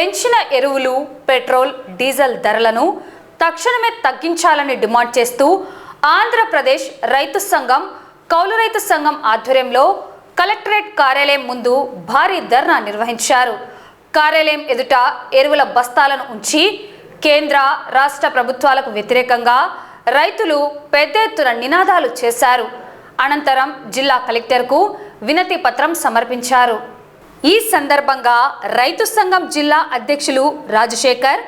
పెంచిన ఎరువులు, petrol, diesel ధరలను తక్షణమే తగ్గించాలని డిమాండ్ చేస్తూ ఆంధ్రప్రదేశ్ రైతు సంఘం, కౌలు రైతు సంఘం ఆధ్వర్యంలో కలెక్టరేట్ కార్యాలయం ముందు భారీ ధర్నా నిర్వహించారు. కార్యాలయం ఎదుట ఎరువుల బస్తాలను ఉంచి కేంద్ర, రాష్ట్ర ప్రభుత్వాలకు వ్యతిరేకంగా రైతులు పెద్ద ఎత్తున నినాదాలు చేశారు. అనంతరం జిల్లా కలెక్టర్కు వినతి పత్రం సమర్పించారు. ఈ సందర్భంగా రైతు సంఘం జిల్లా అధ్యక్షులు రాజశేఖర్,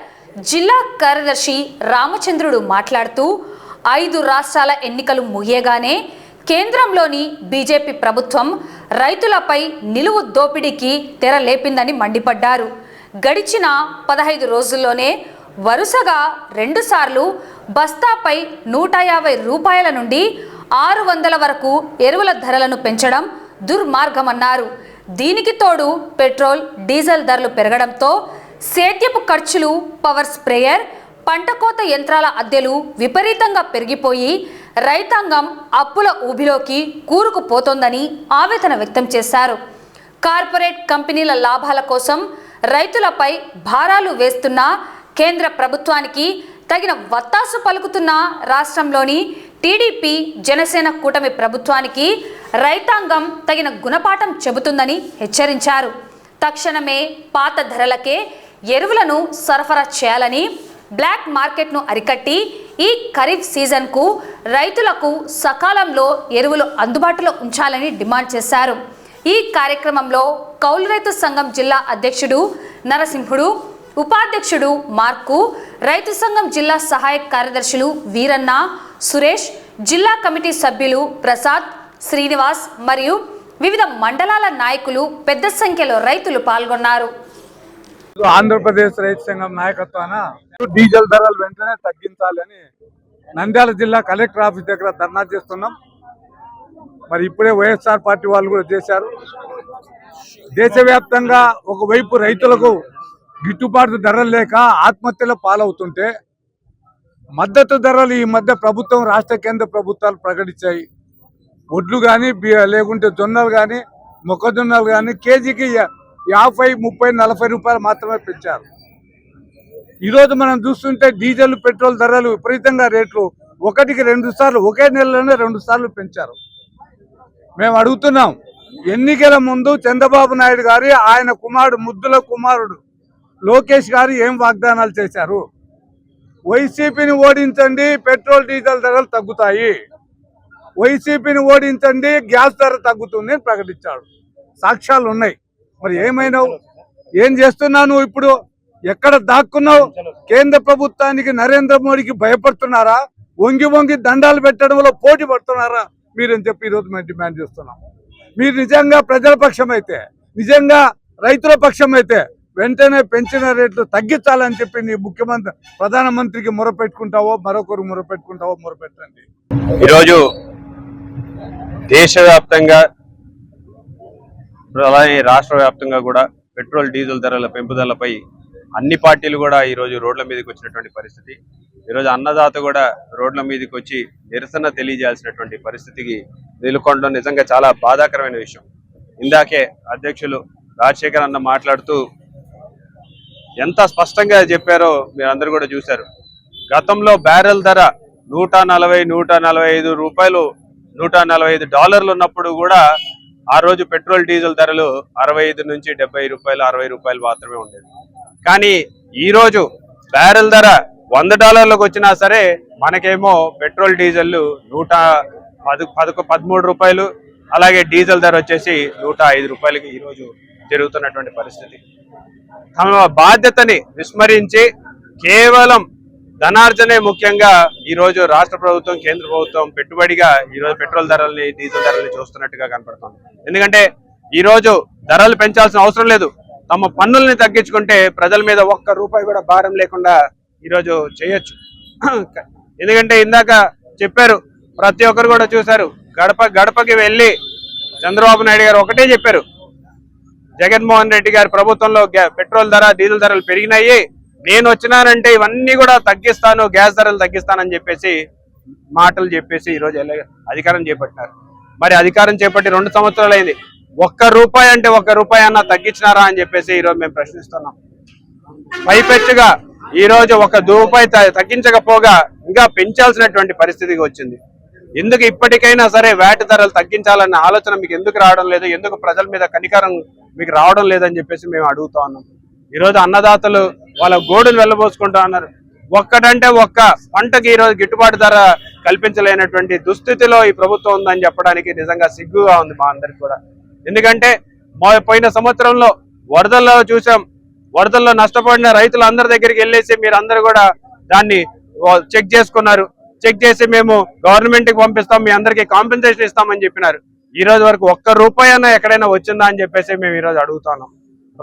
జిల్లా కార్యదర్శి రామచంద్రుడు మాట్లాడుతూ 5 రాష్ట్రాల ఎన్నికలు ముగియగానే కేంద్రంలోని బీజేపీ ప్రభుత్వం రైతులపై నిలువు దోపిడీకి తెరలేపిందని మండిపడ్డారు. గడిచిన 15 రోజుల్లోనే వరుసగా 2 సార్లు బస్తాపై 150 రూపాయల నుండి 600 వరకు ఎరువుల ధరలను పెంచడం దుర్మార్గమన్నారు. దీనికి తోడు పెట్రోల్, డీజిల్ ధరలు పెరగడంతో సేద్యపు ఖర్చులు, పవర్ స్ప్రేయర్, పంట కోత యంత్రాల అద్దెలు విపరీతంగా పెరిగిపోయి రైతాంగం అప్పుల ఊబిలోకి కూరుకుపోతోందని ఆవేదన వ్యక్తం చేశారు. కార్పొరేట్ కంపెనీల లాభాల కోసం రైతులపై భారాలు వేస్తున్న కేంద్ర ప్రభుత్వానికి తగిన వత్తాసు పలుకుతున్న రాష్ట్రంలోని టీడీపీ, జనసేన కూటమి ప్రభుత్వానికి రైతాంగం తగిన గుణపాఠం చెబుతుందని హెచ్చరించారు. తక్షణమే పాత ధరలకే ఎరువులను సరఫరా చేయాలని, బ్లాక్ మార్కెట్ను అరికట్టి ఈ ఖరీఫ్ సీజన్కు రైతులకు సకాలంలో ఎరువులు అందుబాటులో ఉంచాలని డిమాండ్ చేశారు. ఈ కార్యక్రమంలో కౌలు రైతు సంఘం జిల్లా అధ్యక్షుడు నరసింహుడు, ఉపాధ్యక్షుడు మార్కు, రైతు సంఘం జిల్లా సహాయక కార్యదర్శులు వీరన్న, సురేష్, జిల్లా కమిటీ సభ్యులు ప్రసాద్, శ్రీనివాస్ మరియు వివిధ మండలాల నాయకులు పెద్ద సంఖ్యలో రైతులు పాల్గొన్నారు. ఆంధ్రప్రదేశ్ రైతు సంఘం నాయకత్వాన డీజిల్ ధరలు వెంటనే తగ్గించాలని నంద్యాల జిల్లా కలెక్టర్ ఆఫీస్ దగ్గర ధర్నా చేస్తున్నాం. మరి ఇప్పుడే వైఎస్ఆర్ పార్టీ వాళ్ళు కూడా చేశారు. దేశవ్యాప్తంగా ఒకవైపు రైతులకు గిట్టుబాటు ధరలు లేక ఆత్మహత్యల పాలవుతుంటే మద్దతు ధరలు ఈ మధ్య ప్రభుత్వం, రాష్ట్ర కేంద్ర ప్రభుత్వాలు ప్రకటించాయి. ఒడ్లు కానీ లేకుంటే జొన్నలు కానీ మొక్కజొన్నలు కానీ కేజీకి 50, 30, 40 రూపాయలు మాత్రమే పెంచారు. ఈరోజు మనం చూస్తుంటే డీజిల్, పెట్రోల్ ధరలు విపరీతంగా రేట్లు 1కి 2 సార్లు, ఒకే నెలలోనే 2 సార్లు పెంచారు. మేము అడుగుతున్నాం, ఎన్నికల ముందు చంద్రబాబు నాయుడు గారి ఆయన కుమారుడు, ముద్దుల కుమారుడు లోకేష్ గారు ఏం వాగ్దానాలు చేశారు? వైసీపీని ఓడించండి, పెట్రోల్ డీజిల్ ధరలు తగ్గుతాయి, వైసీపీని ఓడించండి, గ్యాస్ ధర తగ్గుతుంది అని ప్రకటించాడు. సాక్ష్యాలు ఉన్నాయి. మరి ఏమైనావు? ఏం చేస్తున్నావు నువ్వు? ఇప్పుడు ఎక్కడ దాక్కున్నావు? కేంద్ర ప్రభుత్వానికి, నరేంద్ర మోడీకి భయపడుతున్నారా? వంగి వంగి దండాలు పెట్టడంలో పోటీ పడుతున్నారా మీరని చెప్పి ఈరోజు మేము డిమాండ్ చేస్తున్నాం. మీరు నిజంగా ప్రజల పక్షం అయితే, నిజంగా రైతుల పక్షం అయితే వెంటనే పెంచిన రేట్లు తగ్గించాలని చెప్పి నీ ముఖ్యమంత్రి, ప్రధానమంత్రికి మొరపెట్టుకుంటావో, మరొకరు మొరపెట్టుకుంటావో మొరపెట్టండి. ఈరోజు దేశవ్యాప్తంగా, అలాగే రాష్ట్ర వ్యాప్తంగా కూడా పెట్రోల్, డీజిల్ ధరల పెంపుదలపై అన్ని పార్టీలు కూడా ఈరోజు రోడ్ల మీదకి వచ్చినటువంటి పరిస్థితి. ఈరోజు అన్నదాత కూడా రోడ్ల మీదకి వచ్చి నిరసన తెలియజేయాల్సినటువంటి పరిస్థితికి నిలుకొనడం నిజంగా చాలా బాధాకరమైన విషయం. ఇందాకే అధ్యక్షులు రాజశేఖర్ అన్న మాట్లాడుతూ ఎంత స్పష్టంగా చెప్పారో మీరందరూ కూడా చూశారు. గతంలో బ్యారెల్ ధర 140, 145 రూపాయలు, $145 ఉన్నప్పుడు కూడా ఆ రోజు పెట్రోల్, డీజిల్ ధరలు 65 నుంచి 70 రూపాయలు, 60 రూపాయలు మాత్రమే ఉండేది. కానీ ఈరోజు బ్యారెల్ ధర $100 వచ్చినా సరే మనకేమో పెట్రోల్, డీజిల్ 113 రూపాయలు, అలాగే డీజిల్ ధర వచ్చేసి 105 రూపాయలకి ఈరోజు జరుగుతున్నటువంటి పరిస్థితి. తమ బాధ్యతని విస్మరించి కేవలం ధనార్జనే ముఖ్యంగా ఈరోజు రాష్ట్ర ప్రభుత్వం, కేంద్ర ప్రభుత్వం పెట్టుబడిగా ఈరోజు పెట్రోల్ ధరల్ని, డీజిల్ ధరల్ని చూస్తున్నట్టుగా కనపడుతుంది. ఎందుకంటే ఈరోజు ధరలు పెంచాల్సిన అవసరం లేదు. తమ పన్నుల్ని తగ్గించుకుంటే ప్రజల మీద ₹1 కూడా భారం లేకుండా ఈరోజు చేయొచ్చు. ఎందుకంటే ఇందాక చెప్పారు, ప్రతి ఒక్కరు కూడా చూశారు, గడపకి వెళ్ళి చంద్రబాబు నాయుడు గారు ఒకటే చెప్పారు, జగన్మోహన్ రెడ్డి గారి ప్రభుత్వంలో పెట్రోల్ ధర, డీజిల్ ధరలు పెరిగినాయి, నేను వచ్చినానంటే ఇవన్నీ కూడా తగ్గిస్తాను, గ్యాస్ ధరలు తగ్గిస్తానని చెప్పేసి మాటలు చెప్పేసి ఈరోజు అధికారం చేపట్టినారు. మరి అధికారం చేపట్టి 2 సంవత్సరాలు అయింది. ₹1 అంటే ₹1 అన్న తగ్గించినారా అని చెప్పేసి ఈరోజు మేము ప్రశ్నిస్తున్నాం. పైపెచ్చుగా ఈ రోజు ఒక రూపాయి తగ్గించకపోగా ఇంకా పెంచాల్సినటువంటి పరిస్థితికి వచ్చింది. ఎందుకు ఇప్పటికైనా సరే వ్యాట్ ధరలు తగ్గించాలన్న ఆలోచన మీకు ఎందుకు రావడం లేదు? ఎందుకు ప్రజల మీద కనికరం మీకు రావడం లేదని చెప్పేసి మేము అడుగుతా ఉన్నాం. ఈరోజు అన్నదాతలు వాళ్ళ గోడును వెళ్ళబోసుకుంటా ఉన్నారు. ఒక్కటంటే ఒక్క పంటకి ఈరోజు గిట్టుబాటు ధర కల్పించలేనటువంటి దుస్థితిలో ఈ ప్రభుత్వం ఉందని చెప్పడానికి నిజంగా సిగ్గుగా ఉంది మా అందరికి కూడా. ఎందుకంటే పోయిన సంవత్సరంలో వరదల్లో చూసాం, వరదల్లో నష్టపోయిన రైతులందరి దగ్గరికి వెళ్ళేసి మీరందరూ కూడా దాన్ని చెక్ చేసుకున్నారు. చెక్ చేసి మేము గవర్నమెంట్ కి పంపిస్తాం, మీ అందరికి కాంపెన్సేషన్ ఇస్తామని చెప్పినారు. ఈ రోజు వరకు ఒక్క రూపాయి అయినా ఎక్కడైనా వచ్చిందా అని చెప్పేసి మేము ఈ రోజు అడుగుతున్నాం.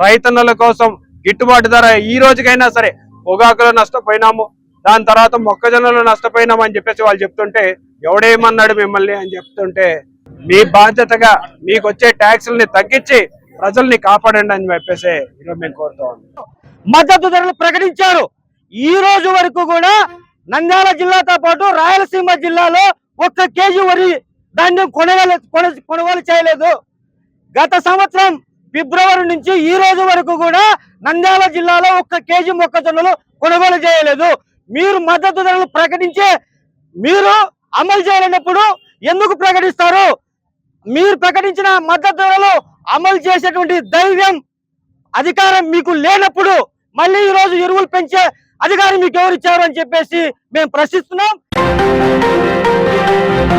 రైతన్నల కోసం గిట్టుబాటు ధర ఈ రోజుకైనా సరే, పొగాకులో నష్టపోయినాము, దాని తర్వాత మొక్కజొన్నలో నష్టపోయినాము అని చెప్పేసి వాళ్ళు చెప్తుంటే ఎవడేమన్నాడు మిమ్మల్ని అని చెప్తుంటే, మీ బాధ్యతగా మీకు వచ్చే ట్యాక్సుల్ని తగ్గించి ప్రజల్ని కాపాడండి అని చెప్పేసి ఈరోజు మేము కోరుతా ఉన్నాం. మద్దతు ధరలు ప్రకటించారు. ఈ రోజు వరకు కూడా నంద్యాల జిల్లాతో పాటు రాయలసీమ జిల్లాలో 1 కేజీ వరి ధాన్యం కొనుగోలు చేయలేదు. గత సంవత్సరం ఫిబ్రవరి నుంచి ఈ రోజు వరకు కూడా నంద్యాల జిల్లాలో 1 కేజీ మొక్కజొన్నలు కొనుగోలు చేయలేదు. మీరు మద్దతు ధరలు ప్రకటించే మీరు అమలు చేయలేనప్పుడు ఎందుకు ప్రకటిస్తారు? మీరు ప్రకటించిన మద్దతు ధరలు అమలు చేసేటువంటి ధైర్యం, అధికారం మీకు లేనప్పుడు మళ్ళీ ఈ రోజు ఎరువులు పెంచే అధికారం మీకు ఎవరు ఇచ్చారు అని చెప్పేసి మేము ప్రశ్నిస్తున్నాం.